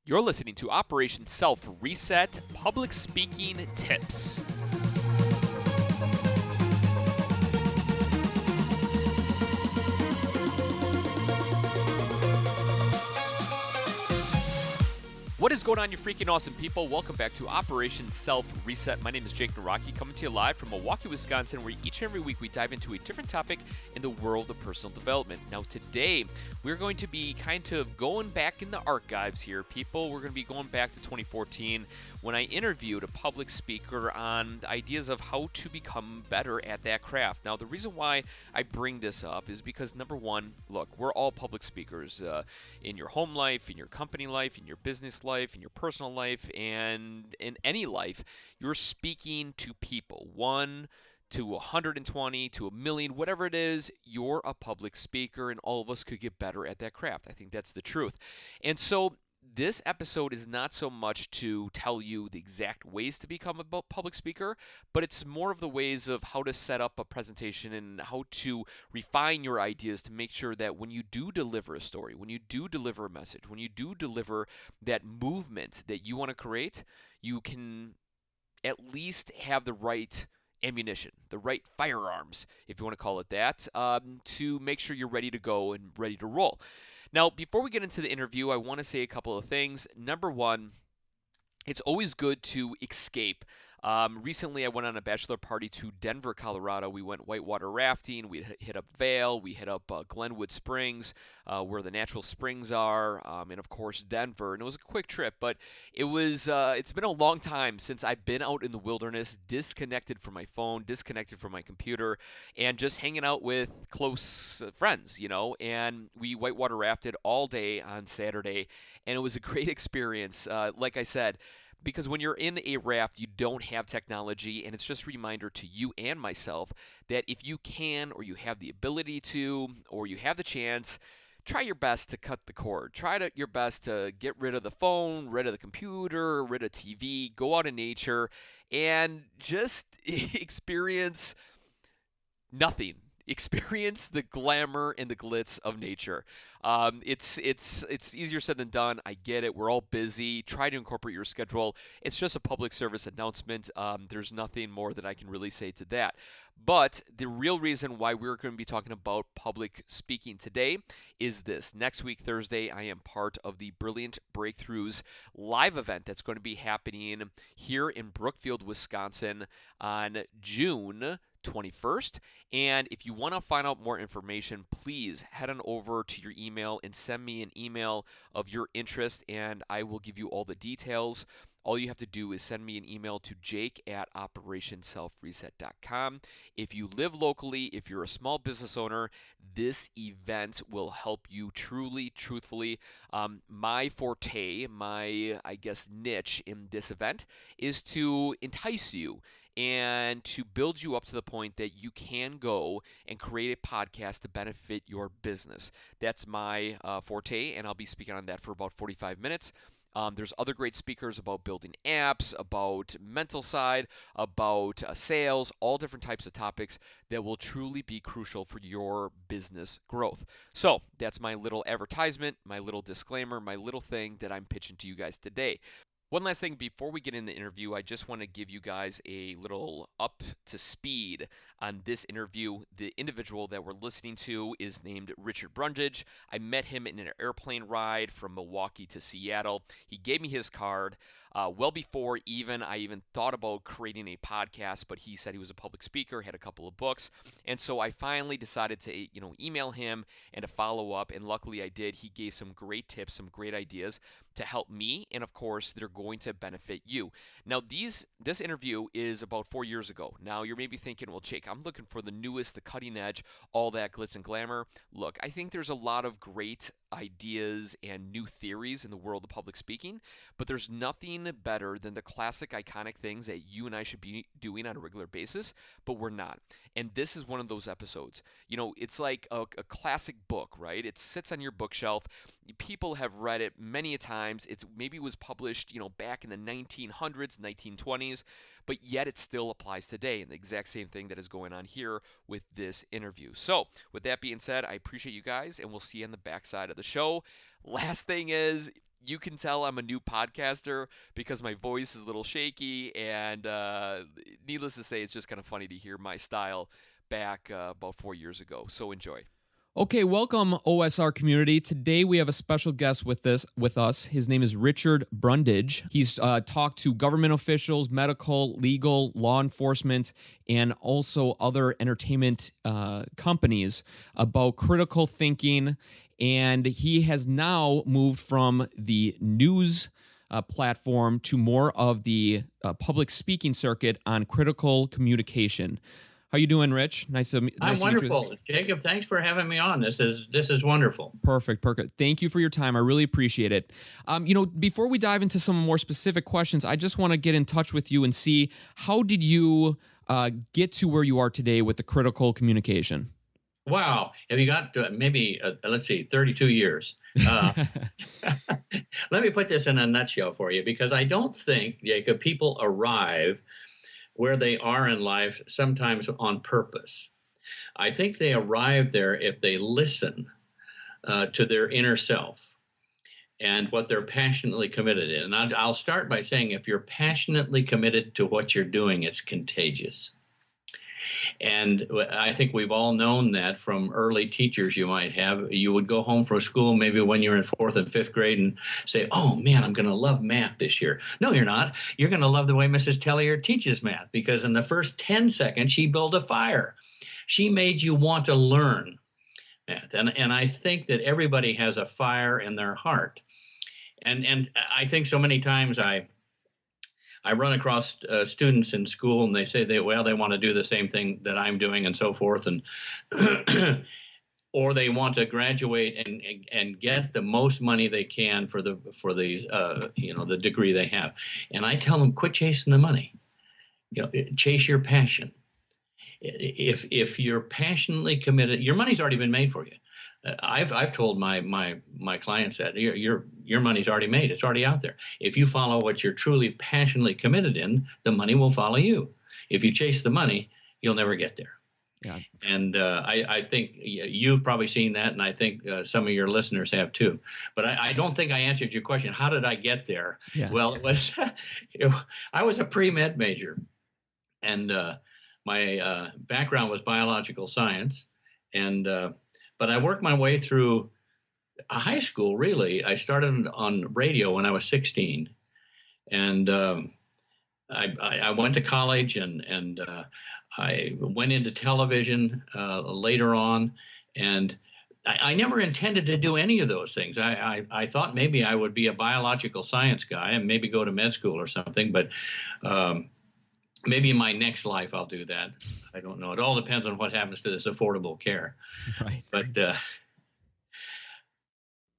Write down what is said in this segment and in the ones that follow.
You're listening to Operation Self Reset Public Speaking Tips. What is going on, you freaking awesome people? Welcome back to Operation Self Reset. My name is Jake Naraki, coming to you live from Milwaukee, Wisconsin, where each and every week we dive into a different topic in the world of personal development. Now, today we're going to be kind of going back in the archives here, people. We're going to be going back to 2014 when I interviewed a public speaker on the ideas of how to become better at that craft. Now, the reason why I bring this up is because, number one, look, we're all public speakers in your home life, in your company life, in your business life, in your personal life, and in any life. You're speaking to people, 1 to 120 to a million, whatever it is. You're a public speaker, and all of us could get better at that craft. I think that's the truth. And so this episode is not so much to tell you the exact ways to become a public speaker, but it's more of the ways of how to set up a presentation and how to refine your ideas to make sure that when you do deliver a story, when you do deliver a message, when you do deliver that movement that you want to create, you can at least have the right ammunition, the right firearms, if you want to call it that, to make sure you're ready to go and ready to roll. Now, before we get into the interview, I want to say a couple of things. Number one, it's always good to escape. Recently, I went on a bachelor party to Denver, Colorado. We went whitewater rafting. We hit up Vail. We hit up Glenwood Springs, where the natural springs are, and of course Denver. And it was a quick trip, but it's been a long time since I've been out in the wilderness, disconnected from my phone, disconnected from my computer, and just hanging out with close friends, And we whitewater rafted all day on Saturday, and it was a great experience. Like I said, because when you're in a raft, you don't have technology, and it's just a reminder to you and myself that if you can, or you have the ability to, or you have the chance, try your best to cut the cord. Your best to get rid of the phone, rid of the computer, rid of TV, go out in nature, and just experience nothing. Experience the glamour and the glitz of nature. It's easier said than done. I get it. We're all busy. Try to incorporate your schedule. It's just a public service announcement. There's nothing more that I can really say to that. But the real reason why we're going to be talking about public speaking today is this. Next week, Thursday, I am part of the Brilliant Breakthroughs live event that's going to be happening here in Brookfield, Wisconsin on June 21st. And if you want to find out more information, please head on over to your email and send me an email of your interest, and I will give you all the details. All you have to do is send me an email to jake@operationselfreset.com. If you live locally, if you're a small business owner, this event will help you truthfully. My forte, I guess, niche in this event is to entice you and to build you up to the point that you can go and create a podcast to benefit your business. That's my forte, and I'll be speaking on that for about 45 minutes. There's other great speakers about building apps, about mental side, about sales, all different types of topics that will truly be crucial for your business growth. So that's my little advertisement, my little disclaimer, my little thing that I'm pitching to you guys today. One last thing before we get in the interview, I just want to give you guys a little up to speed on this interview. The individual that we're listening to is named Richard Brundage. I met him in an airplane ride from Milwaukee to Seattle. He gave me his card well before I even thought about creating a podcast, but he said he was a public speaker, had a couple of books, and so I finally decided to email him and to follow up, and luckily I did. He gave some great tips, some great ideas to help me, and of course they're going to benefit you. Now this interview is about 4 years ago. Now you're maybe thinking, well, Jake, I'm looking for the newest, the cutting edge, all that glitz and glamour. Look, I think there's a lot of great ideas and new theories in the world of public speaking, but there's nothing better than the classic iconic things that you and I should be doing on a regular basis, but we're not. And this is one of those episodes. It's like a classic book, right? It sits on your bookshelf. People have read it many a times. It maybe was published, back in the 1900s, 1920s, but yet it still applies today, and the exact same thing that is going on here with this interview. So with that being said, I appreciate you guys, and we'll see you on the backside of the show. Last thing is, you can tell I'm a new podcaster because my voice is a little shaky, and needless to say, it's just kind of funny to hear my style back about 4 years ago. So enjoy. Okay, welcome OSR community. Today we have a special guest with us. His name is Richard Brundage. He's talked to government officials, medical, legal, law enforcement, and also other entertainment companies about critical thinking. And he has now moved from the news platform to more of the public speaking circuit on critical communication. How you doing, Rich? I'm wonderful, Jacob. Thanks for having me on. This is wonderful. Perfect. Thank you for your time. I really appreciate it. Before we dive into some more specific questions, I just want to get in touch with you and see, how did you get to where you are today with the critical communication? Wow. Have you got maybe, let's see, 32 years? Let me put this in a nutshell for you, because I don't think, Jacob, people arrive where they are in life sometimes on purpose. I think they arrive there if they listen to their inner self and what they're passionately committed in. And I'll start by saying, if you're passionately committed to what you're doing, it's contagious. And I think we've all known that from early teachers you might have. You would go home from school maybe when you're in 4th and 5th grade and say, oh man, I'm going to love math this year. No, you're not. You're going to love the way Mrs. Tellier teaches math, because in the first 10 seconds, she built a fire. She made you want to learn math. And I think that everybody has a fire in their heart. And I think so many times I run across students in school, and they say they want to do the same thing that I'm doing and so forth, and or they want to graduate and get the most money they can for the the degree they have. And I tell them, quit chasing the money. Chase your passion. If you're passionately committed, your money's already been made for you. I've told my clients that your money's already made. It's already out there. If you follow what you're truly passionately committed in, the money will follow you. If you chase the money, you'll never get there. Yeah. And I think you've probably seen that, and I think some of your listeners have too. But I don't think I answered your question. How did I get there? Yeah. Well, it was I was a pre-med major, and my background was biological science, and but I worked my way through high school, really. I started on radio when I was 16. And I went to college, and I went into television later on. And I never intended to do any of those things. I thought maybe I would be a biological science guy and maybe go to med school or something. But maybe in my next life I'll do that. I don't know. It all depends on what happens to this affordable care. Right. But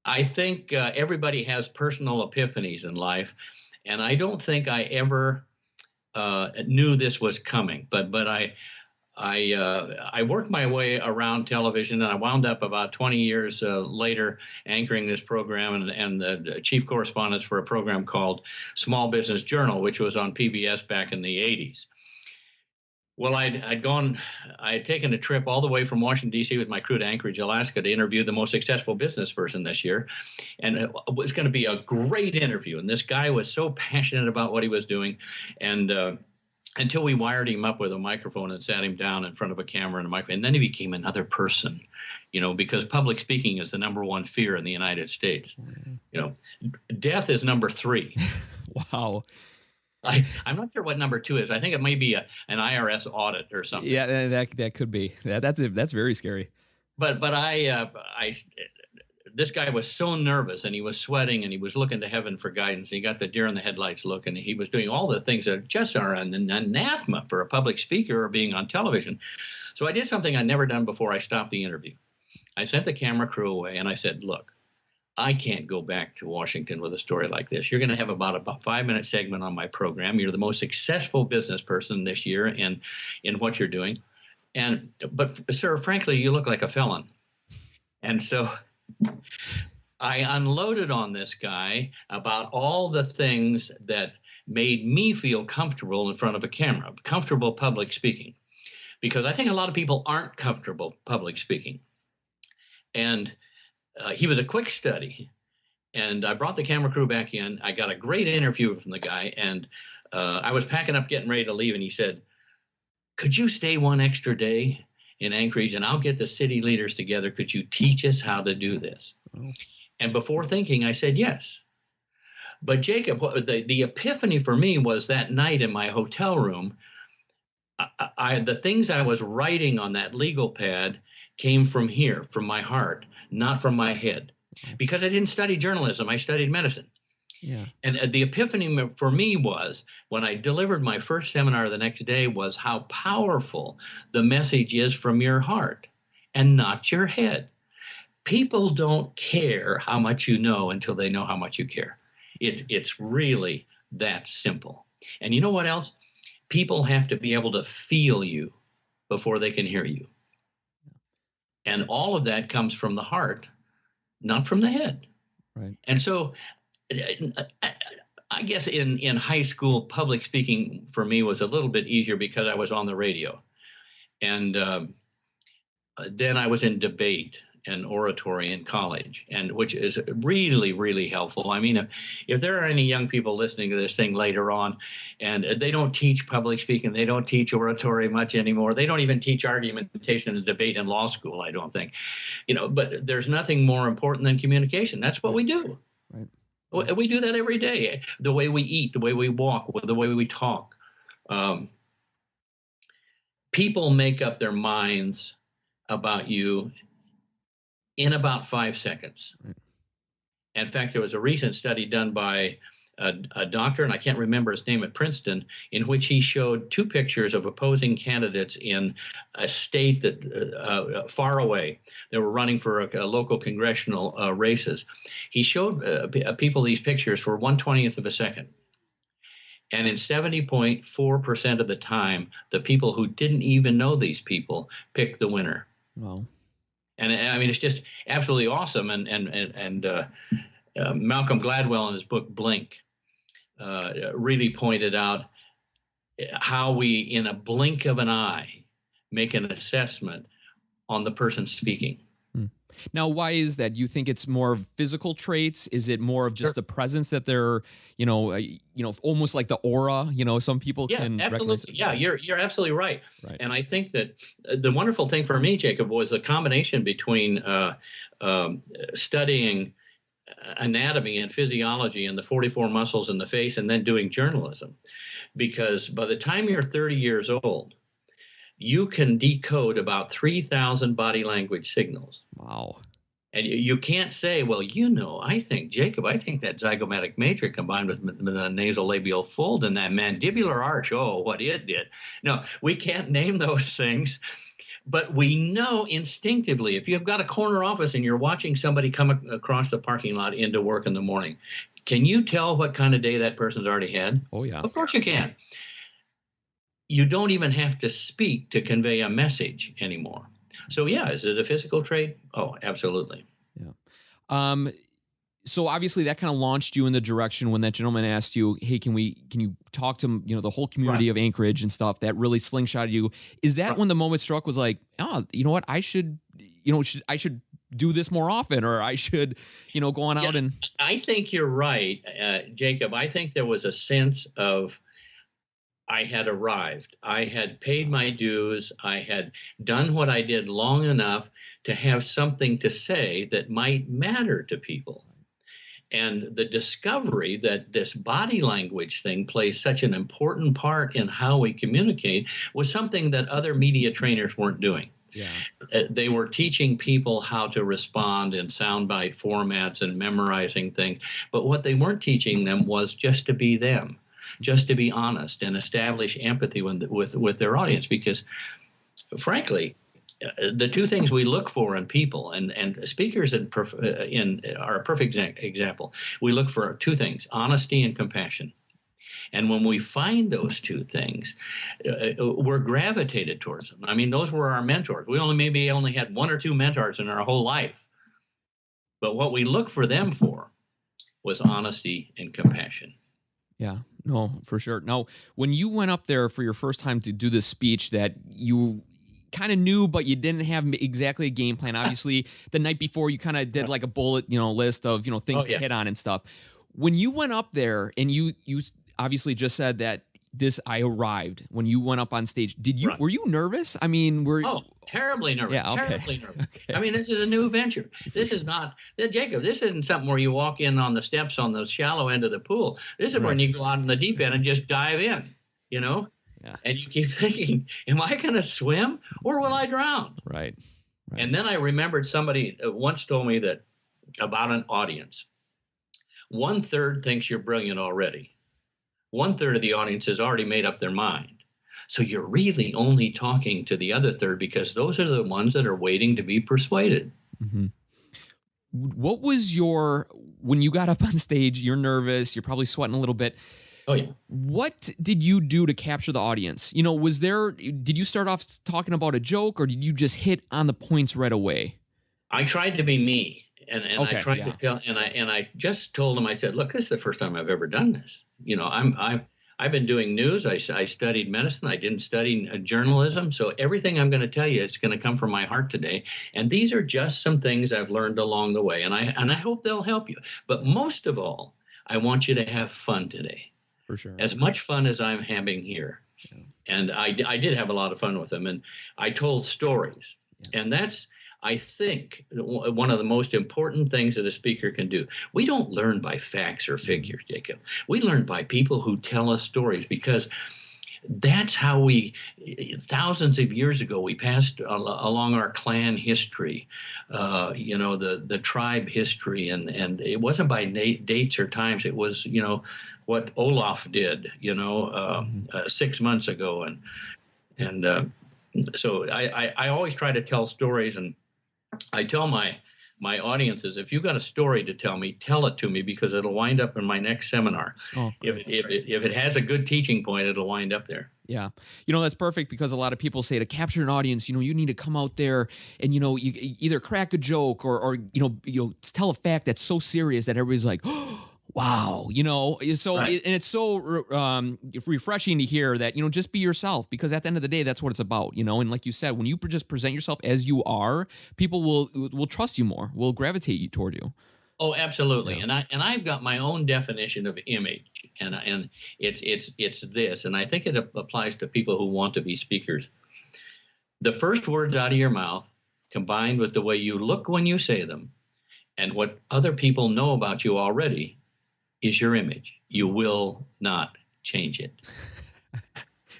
I think everybody has personal epiphanies in life, and I don't think I ever knew this was coming. But I worked my way around television, and I wound up about 20 years later anchoring this program and the chief correspondent for a program called Small Business Journal, which was on PBS back in the 80s. Well, I had taken a trip all the way from Washington, D.C. with my crew to Anchorage, Alaska, to interview the most successful business person this year. And it was going to be a great interview. And this guy was so passionate about what he was doing. And until we wired him up with a microphone and sat him down in front of a camera and a microphone. And then he became another person, because public speaking is the number one fear in the United States. Death is number 3. Wow. I'm not sure what number 2 is. I think it may be an IRS audit or something. Yeah, that could be. That's very scary. But this guy was so nervous, and he was sweating, and he was looking to heaven for guidance. He got the deer in the headlights look, and he was doing all the things that just are an anathema for a public speaker or being on television. So I did something I'd never done before. I stopped the interview. I sent the camera crew away, and I said, look, I can't go back to Washington with a story like this. You're going to have about a 5-minute segment on my program. You're the most successful business person this year in what you're doing. But sir, frankly, you look like a felon. And so I unloaded on this guy about all the things that made me feel comfortable in front of a camera, comfortable public speaking, because I think a lot of people aren't comfortable public speaking. And he was a quick study, And I brought the camera crew back in. I got a great interview from the guy, and I was packing up, getting ready to leave, and he said, "Could you stay one extra day in Anchorage, and I'll get the city leaders together. Could you teach us how to do this?" Oh. And before thinking, I said yes. But Jacob, the epiphany for me was that night in my hotel room. The things I was writing on that legal pad came from here, from my heart, not from my head, because I didn't study journalism. I studied medicine. Yeah. And the epiphany for me was when I delivered my first seminar the next day was how powerful the message is from your heart and not your head. People don't care how much you know until they know how much you care. It's really that simple. And you know what else? People have to be able to feel you before they can hear you. And all of that comes from the heart, not from the head. Right. And so I guess in high school, public speaking for me was a little bit easier because I was on the radio. And then I was in debate and oratory in college, and which is really, really helpful. I mean, if there are any young people listening to this thing later on, and they don't teach public speaking, they don't teach oratory much anymore. They don't even teach argumentation and debate in law school, I don't think. But there's nothing more important than communication. That's what we do. Right. We do that every day. The way we eat, the way we walk, the way we talk. People make up their minds about you in about 5 seconds. Right. In fact, there was a recent study done by a doctor, and I can't remember his name, at Princeton, in which he showed two pictures of opposing candidates in a state that far away. They were running for a local congressional races. He showed people these pictures for 1/20th of a second. And in 70.4% of the time, the people who didn't even know these people picked the winner. Wow. And I mean, it's just absolutely awesome. And Malcolm Gladwell in his book Blink really pointed out how we, in a blink of an eye, make an assessment on the person speaking. Now, why is that? Do you think it's more of physical traits? Is it more of just the presence that they're, almost like the aura? Some people can recognize it. Yeah, you're absolutely right. Right. And I think that the wonderful thing for me, Jacob, was a combination between studying anatomy and physiology and the 44 muscles in the face and then doing journalism. Because by the time you're 30 years old, you can decode about 3,000 body language signals. Wow. And you can't say, well, I think that zygomatic matrix combined with the nasolabial fold and that mandibular arch, what it did. No, we can't name those things. But we know instinctively, if you've got a corner office and you're watching somebody come across the parking lot into work in the morning, can you tell what kind of day that person's already had? Oh, yeah. Of course you can. You don't even have to speak to convey a message anymore. So, yeah, is it a physical trait? Oh, absolutely. Yeah. So obviously that kind of launched you in the direction when that gentleman asked you, hey, can you talk to, the whole community of Anchorage and stuff, that really slingshotted you. Is that when the moment struck was like, oh, you know what? I should do this more often, or I should, go on out and. I think you're right, Jacob. I think there was a sense of, I had arrived. I had paid my dues. I had done what I did long enough to have something to say that might matter to people. And the discovery that this body language thing plays such an important part in how we communicate was something that other media trainers weren't doing. Yeah. They were teaching people how to respond in soundbite formats and memorizing things. But what they weren't teaching them was just to be them, just to be honest and establish empathy with their audience. Because, frankly, the two things we look for in people, and speakers are a perfect example. We look for two things: honesty and compassion. And when we find those two things, we're gravitated towards them. I mean, those were our mentors. We only had one or two mentors in our whole life. But what we look for them for was honesty and compassion. Yeah, no, for sure. Now, when you went up there for your first time to do this speech that you kind of knew, but you didn't have exactly a game plan. Obviously, the night before you kind of did like a bullet, list of, things to hit on and stuff. When you went up there and you obviously just said that I arrived when you went up on stage, were you nervous? I mean, terribly nervous. Yeah, okay. Terribly nervous. Okay. I mean, this is a new venture. This is not, Jacob, this isn't something where you walk in on the steps on the shallow end of the pool. This is when you go out in the deep end and just dive in, Yeah. And you keep thinking, am I going to swim or will I drown? Right. And then I remembered somebody once told me that about an audience. 1/3 thinks you're brilliant already. 1/3 of the audience has already made up their mind. So you're really only talking to the other third because those are the ones that are waiting to be persuaded. Mm-hmm. What was when you got up on stage, you're nervous, you're probably sweating a little bit. Oh, yeah. What did you do to capture the audience? Did you start off talking about a joke or did you just hit on the points right away? I tried to be me. And I tried to tell, and I just told him, I said, look, this is the first time I've ever done this. I've been doing news. I studied medicine. I didn't study journalism. So everything I'm going to tell you, it's going to come from my heart today. And these are just some things I've learned along the way. And I hope they'll help you. But most of all, I want you to have fun today. For sure. As much fun as I'm having here. Yeah. And I did have a lot of fun with them. And I told stories. Yeah. And that's, I think, one of the most important things that a speaker can do. We don't learn by facts or figures, Jacob. We learn by people who tell us stories because that's how thousands of years ago, we passed along our clan history, the tribe history. And it wasn't by dates or times. It was, what Olaf did, 6 months ago. So I always try to tell stories, and I tell my audiences, if you've got a story to tell me, tell it to me because it'll wind up in my next seminar. Oh, if it has a good teaching point, it'll wind up there. Yeah. That's perfect because a lot of people say to capture an audience, you need to come out there and, you either crack a joke or tell a fact that's so serious that everybody's like, oh, wow, so right. And it's so refreshing to hear that, just be yourself because at the end of the day, that's what it's about, and like you said, when you just present yourself as you are, people will trust you more, will gravitate toward you. Oh, absolutely. Yeah. And I've got my own definition of image and it's this, and I think it applies to people who want to be speakers. The first words out of your mouth combined with the way you look when you say them and what other people know about you already is your image. You will not change it.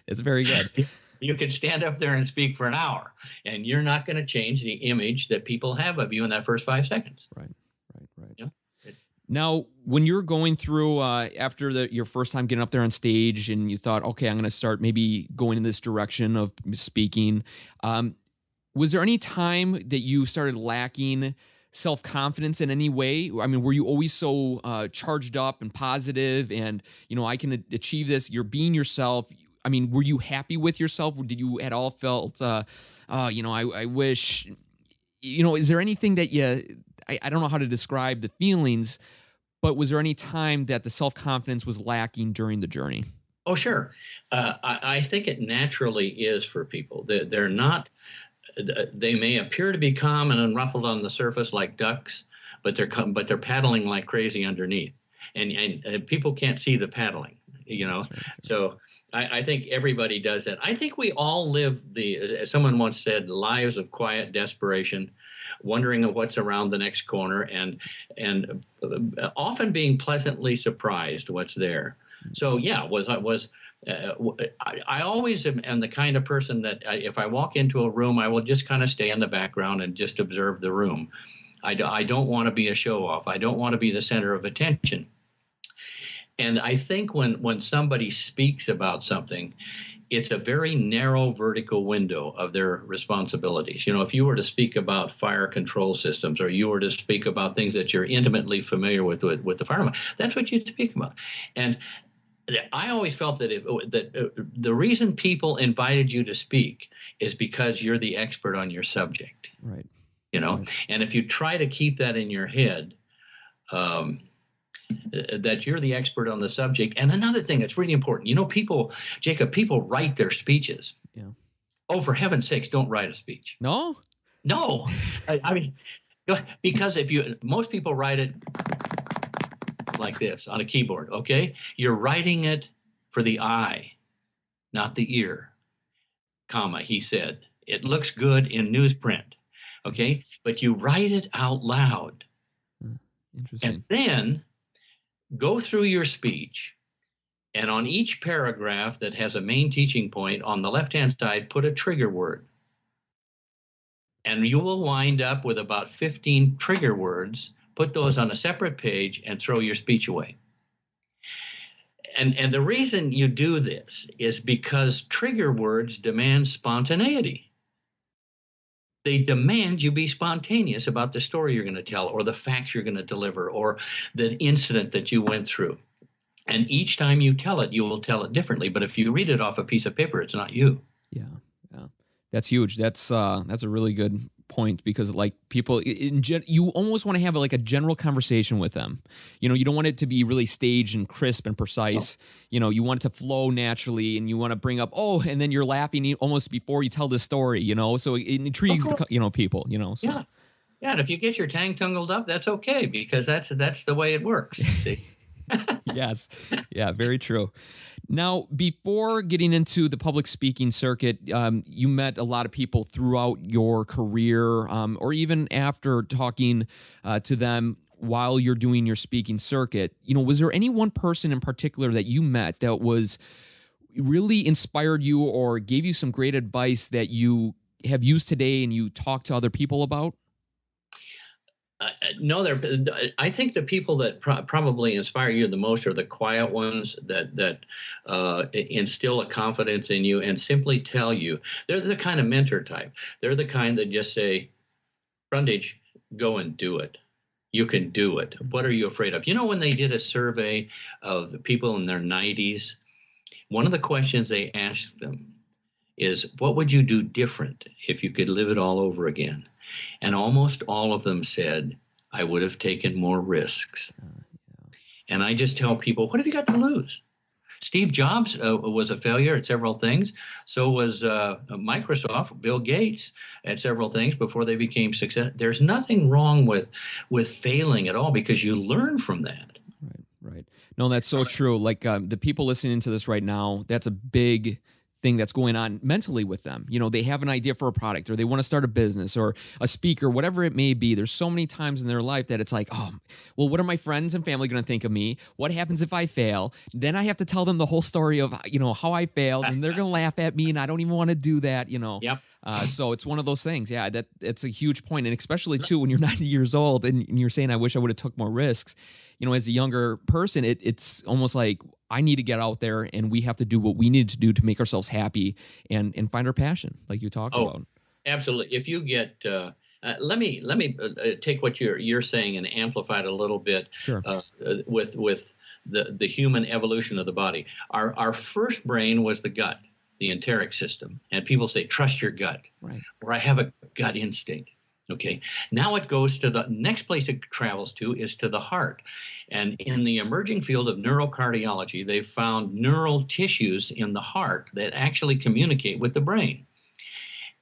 It's very good. You can stand up there and speak for an hour, and you're not going to change the image that people have of you in that first 5 seconds. Right. Yeah. Now, when you're going through after your first time getting up there on stage, and you thought, okay, I'm going to start maybe going in this direction of speaking, was there any time that you started lacking self-confidence in any way? I mean, were you always so charged up and positive and, I can achieve this? You're being yourself. I mean, were you happy with yourself? Did you at all felt, I wish, is there anything that I don't know how to describe the feelings, but was there any time that the self-confidence was lacking during the journey? Oh, sure. I think it naturally is for people. They're not, they may appear to be calm and unruffled on the surface like ducks, but they're paddling like crazy underneath, and people can't see the paddling, That's right. So I think everybody does that. I think we all live as someone once said, lives of quiet desperation, wondering what's around the next corner, and often being pleasantly surprised what's there. So yeah, I always am the kind of person that if I walk into a room, I will just kind of stay in the background and just observe the room. I don't want to be a show off. I don't want to be the center of attention. And I think when somebody speaks about something, it's a very narrow vertical window of their responsibilities. If you were to speak about fire control systems, or you were to speak about things that you're intimately familiar with the fire department, that's what you speak about. And I always felt that the reason people invited you to speak is because you're the expert on your subject. Right. Right. And if you try to keep that in your head, that you're the expert on the subject. And another thing that's really important, people write their speeches. Yeah. Oh, for heaven's sakes, don't write a speech. No? No. I mean, because most people write it like this on a keyboard, okay? You're writing it for the eye, not the ear, comma, he said. It looks good in newsprint, okay? But you write it out loud. Interesting. And then go through your speech, and on each paragraph that has a main teaching point, on the left-hand side, put a trigger word. And you will wind up with about 15 trigger words. Put those on a separate page and throw your speech away. And the reason you do this is because trigger words demand spontaneity. They demand you be spontaneous about the story you're going to tell, or the facts you're going to deliver, or the incident that you went through. And each time you tell it, you will tell it differently. But if you read it off a piece of paper, it's not you. Yeah. That's huge. That's a really good point, because like people, you almost want to have like a general conversation with them. You don't want it to be really staged and crisp and precise. No. You want it to flow naturally, and you want to bring up, and then you're laughing almost before you tell the story, so it intrigues people, so. Yeah. And if you get your tang tangled up, that's okay, because that's the way it works. See? Yes. Yeah, very true. Now, before getting into the public speaking circuit, you met a lot of people throughout your career, or even after talking to them while you're doing your speaking circuit. Was there any one person in particular that you met that was really inspired you or gave you some great advice that you have used today and you talk to other people about? No, I think the people that probably inspire you the most are the quiet ones that instill a confidence in you and simply tell you. They're the kind of mentor type. They're the kind that just say, Brundage, go and do it. You can do it. What are you afraid of? When they did a survey of people in their 90s, one of the questions they asked them is, what would you do different if you could live it all over again? And almost all of them said, I would have taken more risks. And I just tell people, what have you got to lose? Steve Jobs was a failure at several things. So was Microsoft, Bill Gates, at several things before they became successful. There's nothing wrong with failing at all, because you learn from that. Right. No, that's so true. Like the people listening to this right now, that's a big thing that's going on mentally with them. They have an idea for a product, or they want to start a business or a speaker, whatever it may be. There's so many times in their life that it's like, well, what are my friends and family going to think of me? What happens if I fail? Then I have to tell them the whole story of, how I failed, and they're going to laugh at me, and I don't even want to do that, Yep. So it's one of those things. Yeah, it's a huge point. And especially too, when you're 90 years old and you're saying, I wish I would have took more risks, as a younger person, it's almost like, I need to get out there, and we have to do what we need to do to make ourselves happy and find our passion, like you talked about. Absolutely. If you get, let me take what you're saying and amplify it a little bit. Sure. With the human evolution of the body. Our first brain was the gut, the enteric system, and people say, trust your gut. Right. Or I have a gut instinct. Okay. Now it goes to the next place it travels to is to the heart. And in the emerging field of neurocardiology, they've found neural tissues in the heart that actually communicate with the brain.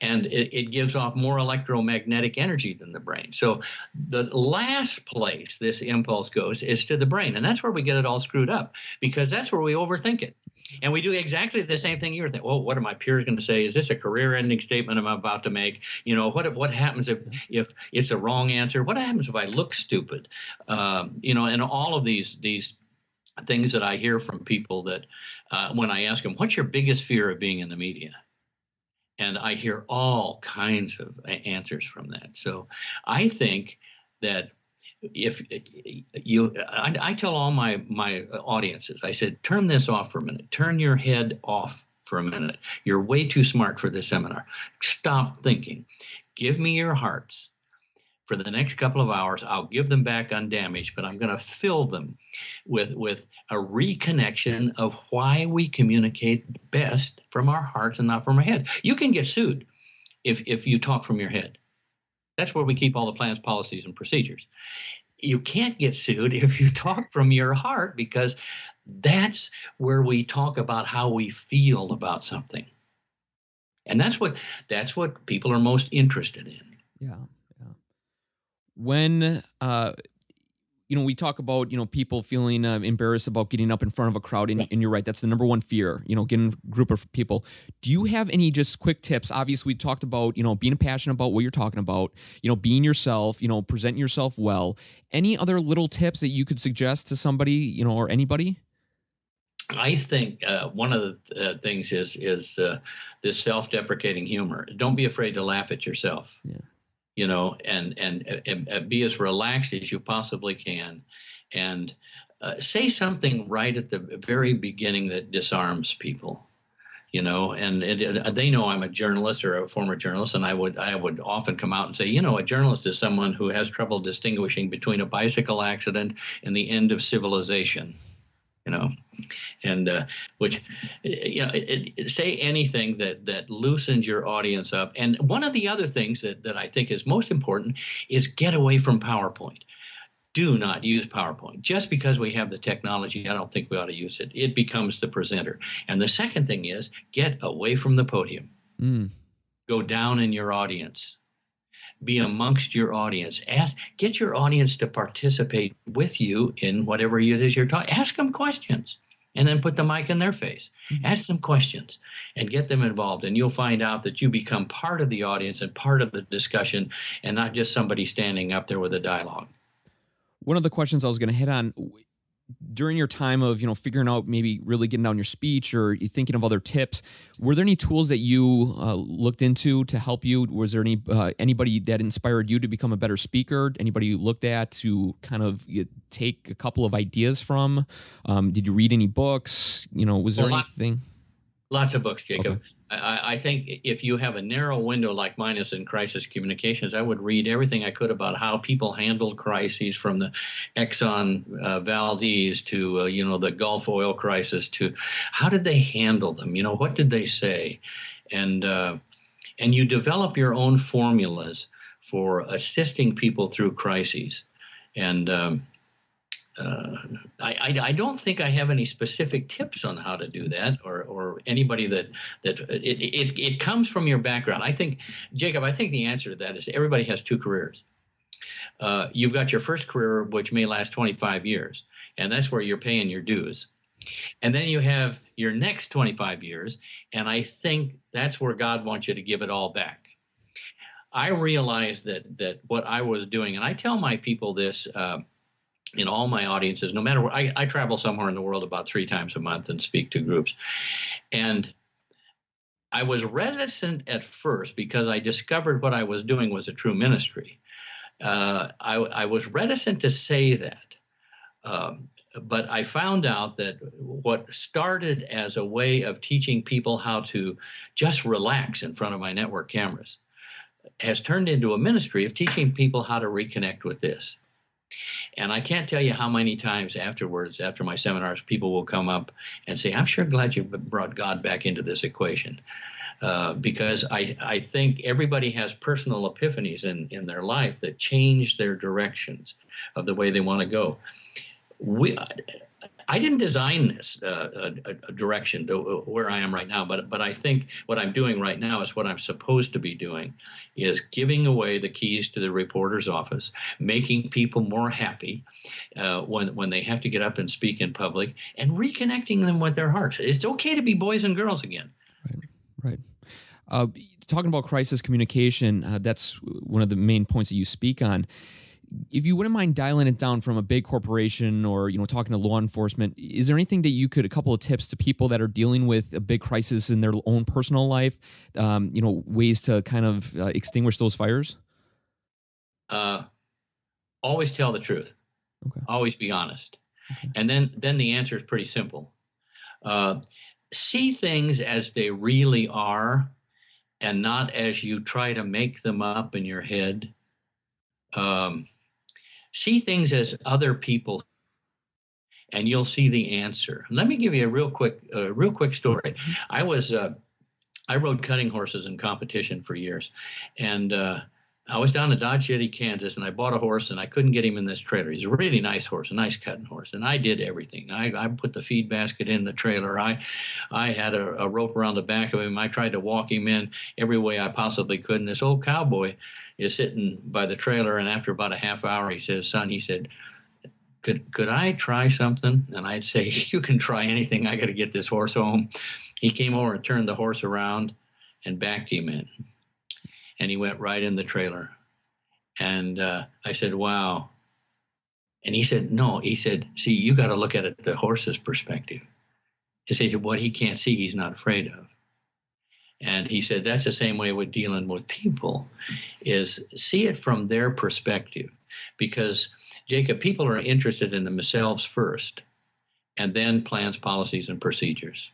And it gives off more electromagnetic energy than the brain. So the last place this impulse goes is to the brain. And that's where we get it all screwed up, because that's where we overthink it. And we do exactly the same thing you were thinking. Well, what are my peers going to say? Is this a career-ending statement I'm about to make? What happens if it's a wrong answer? What happens if I look stupid? And all of these things that I hear from people that when I ask them, what's your biggest fear of being in the media? And I hear all kinds of answers from that. So I think that if I tell all my audiences, I said, turn this off for a minute. Turn your head off for a minute. You're way too smart for this seminar. Stop thinking. Give me your hearts. For the next couple of hours, I'll give them back undamaged, but I'm going to fill them with a reconnection of why we communicate best from our hearts and not from our head. You can get sued if you talk from your head. That's where we keep all the plans, policies, and procedures. You can't get sued if you talk from your heart, because that's where we talk about how we feel about something. And that's what people are most interested in. Yeah. Yeah. When, we talk about, people feeling embarrassed about getting up in front of a crowd, and you're right, that's the number one fear, getting a group of people. Do you have any just quick tips? Obviously, we talked about, being passionate about what you're talking about, being yourself, presenting yourself well. Any other little tips that you could suggest to somebody, or anybody? I think one of the things is this self-deprecating humor. Don't be afraid to laugh at yourself. Yeah. And be as relaxed as you possibly can, and say something right at the very beginning that disarms people. And they know I'm a journalist or a former journalist, and I would often come out and say, a journalist is someone who has trouble distinguishing between a bicycle accident and the end of civilization. And which, say anything that loosens your audience up. And one of the other things that I think is most important is get away from PowerPoint. Do not use PowerPoint. Just because we have the technology, I don't think we ought to use it. It becomes the presenter. And the second thing is get away from the podium. Go down in your audience. Be amongst your audience. Get your audience to participate with you in whatever it is you're talking. Ask them questions, and then put the mic in their face. Ask them questions and get them involved, and you'll find out that you become part of the audience and part of the discussion, and not just somebody standing up there with a dialogue. One of the questions I was going to hit on, during your time of, figuring out, maybe really getting down your speech, or you thinking of other tips, were there any tools that you looked into to help you? Was there anybody that inspired you to become a better speaker? Anybody you looked at to kind of take a couple of ideas from? Did you read any books? Was there anything? Lots of books, Jacob. Okay. I think if you have a narrow window like mine is in crisis communications, I would read everything I could about how people handled crises, from the Exxon Valdez to the Gulf oil crisis, to how did they handle them? What did they say? And you develop your own formulas for assisting people through crises. And I don't think I have any specific tips on how to do that, or anybody that it comes from your background. I think, Jacob, the answer to that is everybody has two careers. You've got your first career, which may last 25 years, and that's where you're paying your dues. And then you have your next 25 years, and I think that's where God wants you to give it all back. I realized that what I was doing, and I tell my people this in all my audiences, no matter where I travel somewhere in the world about 3 times a month and speak to groups. And I was reticent at first because I discovered what I was doing was a true ministry. I was reticent to say that. But I found out that what started as a way of teaching people how to just relax in front of my network cameras has turned into a ministry of teaching people how to reconnect with this. And I can't tell you how many times afterwards, after my seminars, people will come up and say, I'm sure glad you brought God back into this equation. Because I think everybody has personal epiphanies in their life that change their directions of the way they want to go. I didn't design this a direction to where I am right now, but I think what I'm doing right now is what I'm supposed to be doing, is giving away the keys to the reporter's office, making people more happy when they have to get up and speak in public, and reconnecting them with their hearts. It's okay to be boys and girls again. Right. Talking about crisis communication, that's one of the main points that you speak on. If you wouldn't mind dialing it down from a big corporation, or talking to law enforcement, is there anything that you could, a couple of tips to people that are dealing with a big crisis in their own personal life, ways to kind of extinguish those fires? Always tell the truth. Okay. Always be honest. Okay. And then the answer is pretty simple. See things as they really are, and not as you try to make them up in your head. See things as other people, and you'll see the answer. Let me give you a real quick story. I rode cutting horses in competition for years, and I was down in Dodge City, Kansas, and I bought a horse, and I couldn't get him in this trailer. He's a really nice horse, a nice cutting horse, and I did everything. I put the feed basket in the trailer. I had a rope around the back of him. I tried to walk him in every way I possibly could. And this old cowboy is sitting by the trailer, and after about a half hour, he says, "Son," he said, could I try something? And I'd say, "You can try anything. I got to get this horse home." He came over and turned the horse around and backed him in. And he went right in the trailer. And I said, "Wow." And he said, "No." He said, "See, you got to look at it the horse's perspective." He said, "What he can't see, he's not afraid of." And he said, that's the same way with dealing with people, is see it from their perspective. Because, Jacob, people are interested in themselves first, and then plans, policies, and procedures.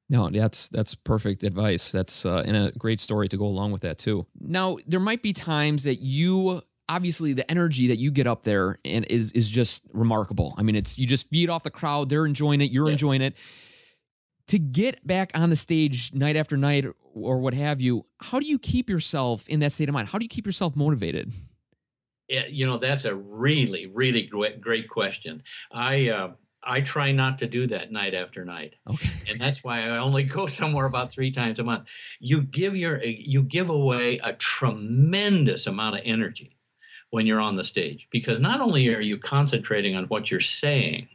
No, that's perfect advice. That's and a great story to go along with that too. Now, there might be times that you obviously the energy that you get up there and is just remarkable. I mean, it's you just feed off the crowd, they're enjoying it, you're enjoying it. To get back on the stage night after night or what have you, how do you keep yourself in that state of mind? How do you keep yourself motivated? Yeah, that's a really, really great question. I try not to do that night after night. Okay. And that's why I only go somewhere about 3 times a month. You give away a tremendous amount of energy when you're on the stage, because not only are you concentrating on what you're saying,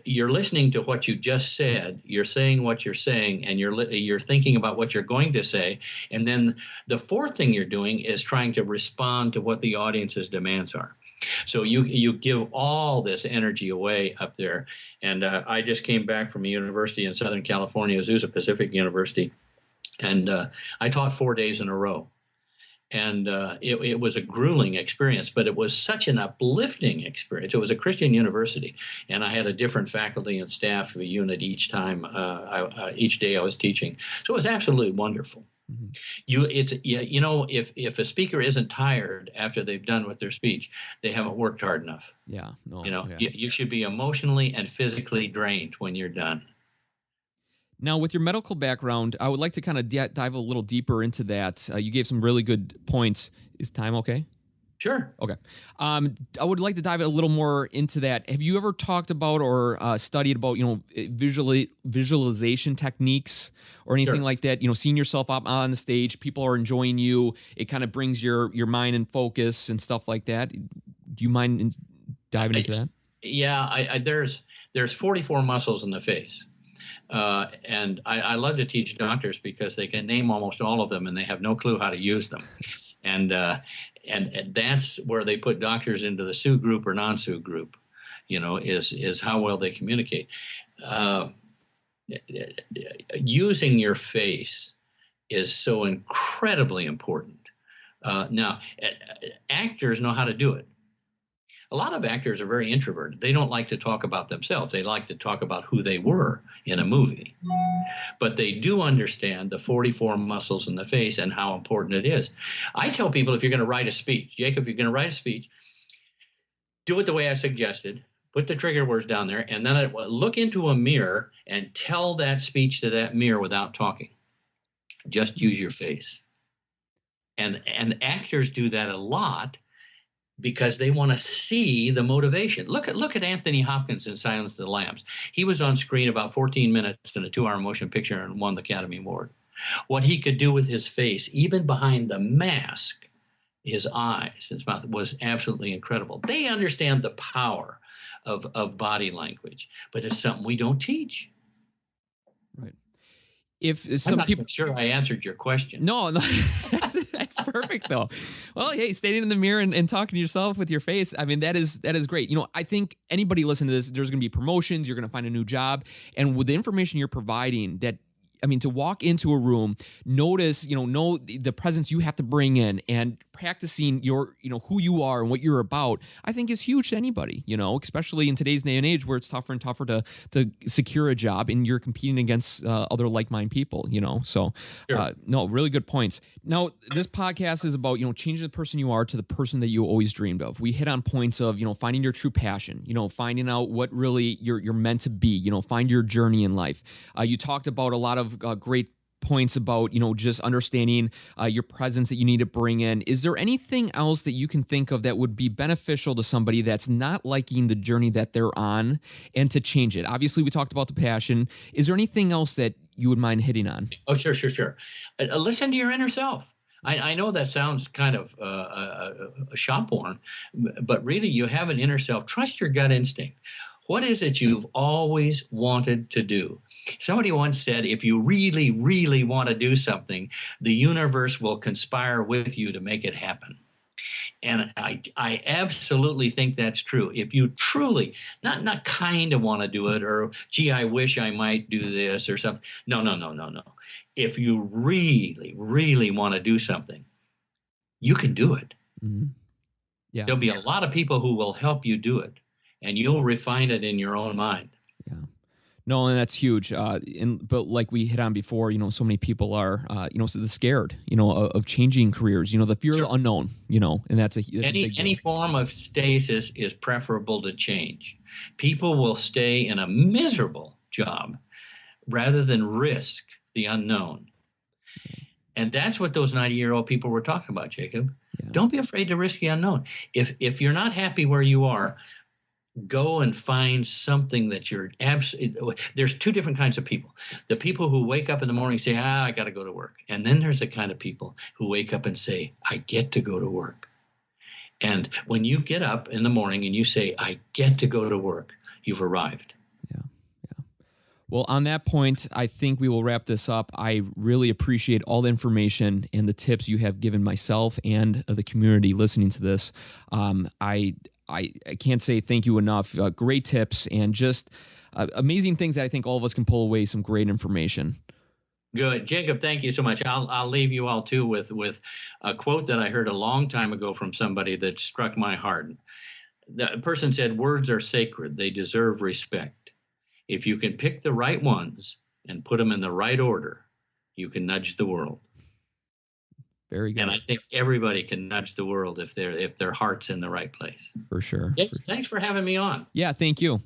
you're listening to what you just said, you're saying what you're saying, and you're thinking about what you're going to say. And then the fourth thing you're doing is trying to respond to what the audience's demands are. So you give all this energy away up there. And I just came back from a university in Southern California, Azusa Pacific University, and I taught 4 days in a row. And it was a grueling experience, but it was such an uplifting experience. It was a Christian university, and I had a different faculty and staff unit each time, each day I was teaching. So it was absolutely wonderful. Mm-hmm. If a speaker isn't tired after they've done with their speech, they haven't worked hard enough. Yeah, no. You should be emotionally and physically drained when you're done. Now, with your medical background, I would like to kind of dive a little deeper into that. You gave some really good points. Is time okay? Sure. Okay. I would like to dive a little more into that. Have you ever talked about or studied about, visualization techniques or anything like that? Seeing yourself up on the stage, people are enjoying you. It kind of brings your mind in focus and stuff like that. Do you mind diving into that? Yeah, there's 44 muscles in the face. And I love to teach doctors because they can name almost all of them and they have no clue how to use them. And that's where they put doctors into the Sue group or non-Sue group, is how well they communicate. Using your face is so incredibly important. Now, actors know how to do it. A lot of actors are very introverted. They don't like to talk about themselves. They like to talk about who they were in a movie. But they do understand the 44 muscles in the face and how important it is. I tell people, if you're going to write a speech, Jacob, if you're going to write a speech, do it the way I suggested. Put the trigger words down there, and then look into a mirror and tell that speech to that mirror without talking. Just use your face. And actors do that a lot, because they want to see the motivation. Look at Anthony Hopkins in Silence of the Lambs. He was on screen about 14 minutes in a 2-hour motion picture and won the Academy Award. What he could do with his face, even behind the mask, his eyes, his mouth, was absolutely incredible. They understand the power of body language, but it's something we don't teach. Right. If I'm not sure I answered your question. No, that's perfect though. Well, hey, standing in the mirror and talking to yourself with your face, I mean, that is great. I think anybody listening to this, there's going to be promotions, you're going to find a new job, and with the information you're providing, to walk into a room, notice, know the presence you have to bring in, and practicing your, who you are and what you're about, I think is huge to anybody, especially in today's day and age where it's tougher and tougher to secure a job and you're competing against other like-minded people, So, sure. No, really good points. Now, this podcast is about, changing the person you are to the person that you always dreamed of. We hit on points of, finding your true passion, finding out what really you're meant to be, find your journey in life. You talked about a lot of great points about, just understanding your presence that you need to bring in. Is there anything else that you can think of that would be beneficial to somebody that's not liking the journey that they're on and to change it? Obviously, we talked about the passion. Is there anything else that you would mind hitting on? Oh, sure. Listen to your inner self. I know that sounds kind of shop worn, but really you have an inner self. Trust your gut instinct. What is it you've always wanted to do? Somebody once said, if you really, really want to do something, the universe will conspire with you to make it happen. And I absolutely think that's true. If you truly, not kind of want to do it, or gee, I wish I might do this or something. No. If you really, really want to do something, you can do it. Mm-hmm. Yeah. There'll be a lot of people who will help you do it, and you'll refine it in your own mind. Yeah. No, and that's huge. But like we hit on before, so many people are, scared, of changing careers. The fear of the unknown. And that's a big any form of stasis is preferable to change. People will stay in a miserable job rather than risk the unknown. And that's what those 90-year-old people were talking about, Jacob. Yeah. Don't be afraid to risk the unknown. If you're not happy where you are, go and find something that you're absolutely. There's two different kinds of people. The people who wake up in the morning and say, I got to go to work. And then there's the kind of people who wake up and say, I get to go to work. And when you get up in the morning and you say, I get to go to work, you've arrived. Well, on that point, I think we will wrap this up. I really appreciate all the information and the tips you have given myself and the community listening to this. I can't say thank you enough. Great tips and just amazing things that I think all of us can pull away some great information. Good. Jacob, thank you so much. I'll leave you all too with a quote that I heard a long time ago from somebody that struck my heart. The person said, words are sacred. They deserve respect. If you can pick the right ones and put them in the right order, you can nudge the world. Very good. And I think everybody can nudge the world if their heart's in the right place. For sure. Yeah, thanks for having me on. Yeah, thank you.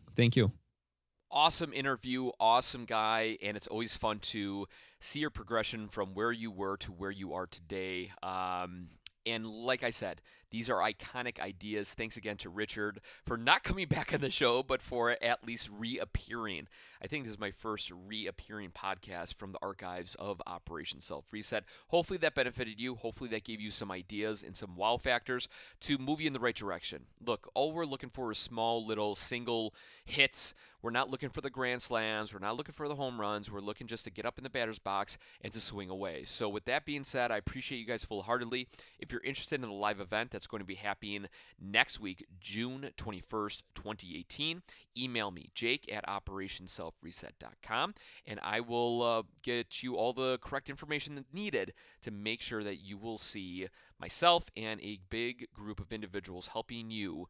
Awesome interview, awesome guy, and it's always fun to see your progression from where you were to where you are today. And like I said, these are iconic ideas. Thanks again to Richard for not coming back on the show, but for at least reappearing. I think this is my first reappearing podcast from the archives of Operation Self Reset. Hopefully that benefited you. Hopefully that gave you some ideas and some wow factors to move you in the right direction. Look, all we're looking for is small little single hits. We're not looking for the grand slams. We're not looking for the home runs. We're looking just to get up in the batter's box and to swing away. So with that being said, I appreciate you guys full-heartedly. If you're interested in the live event that's going to be happening next week, June 21st, 2018, email me, jake@operationselfreset.com, and I will get you all the correct information that's needed to make sure that you will see myself and a big group of individuals helping you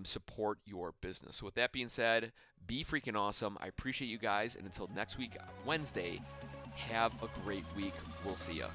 support your business. So with that being said, be freaking awesome. I appreciate you guys, and until next week, Wednesday, have a great week. We'll see ya.